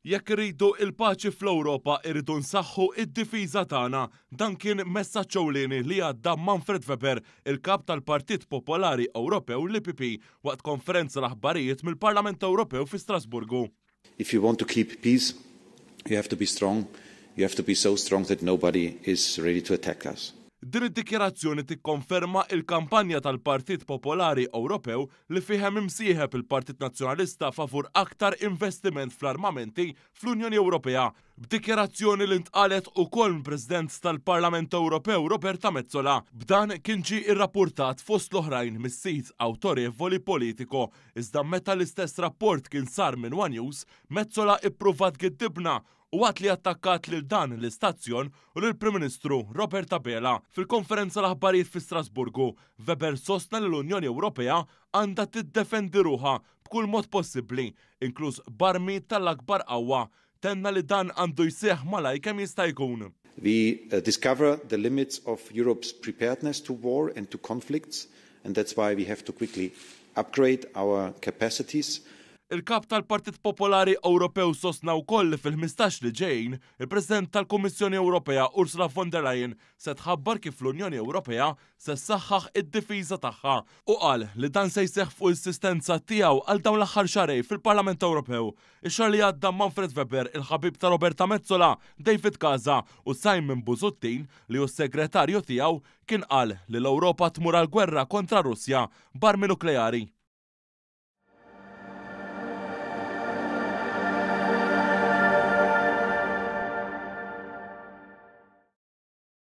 Jekk irridu il-paċi fl-Ewropa irridu nsaħħu id-difiża tagħna. Dan kien messaġġ ewlieni li għadda Manfred Weber, il-kap tal-Partit Popolari Ewropew l-IPP, waqt konferenza l-aħbarijiet mill-Parlament Ewropew fi Strasburgu. If you want to keep peace, you have to be strong. You have to be so strong that nobody is ready to attack us. Din id-dikjerazzjoni tikkonferma il-kampanja tal-Partit Popolari Ewropew li fihem imsieħeb il-Partit Nazzjonalista favur aktar investiment fl-armamenti fl-Unjoni Ewropea. B'dikjerazzjoni li ntqalet ukoll mill-President tal-Parlament Ewropew Roberta Metsola. B'dan kien ġie irrappurtat fost l-oħrajn mis-sit awtorevoli Politico. Iżda meta l-istess rapport kien sar minn One News, Metsola ippruvat giddibna u għat li attakkat lil dan l-istazzjon u lill-Prim Ministru Robert Abela. Fil-konferenza l-aħbarijiet fi Strasburgu, Weber sostna li l-Unjoni Ewropea għandha tiddefendi ruħha b'kull mod possibbli, inkluż barmi tal-akbar qawwa. Tenna li dan għandu jseħħ malaj kemm jista' jkun. We discover the limits of Europe's preparedness to war and to conflicts, and that's why we have to quickly upgrade our capacities. Il-kap tal-Partit Popolari Ewropew sostna wkoll li fil-15 li ġejjin, il-President tal-Kummissjoni Ewropea Ursula von der Leyen se tħabbar kif l-Unjoni Ewropea se ssaħħaħ id-difiża tagħha u qal li dan se jseħħ fuq is-sistenza tiegħu għal dawn l-aħħar xahrej fil-Parlament Ewropew. Ix-xahar li għadda Manfred Weber, il-ħabib ta' Roberta Metsola, David Casa u Simon Busuttin li hu s-segretarju tiegħu kien qal li l-Ewropa tmur għall-gwerra kontra Russja b'armi nukleari.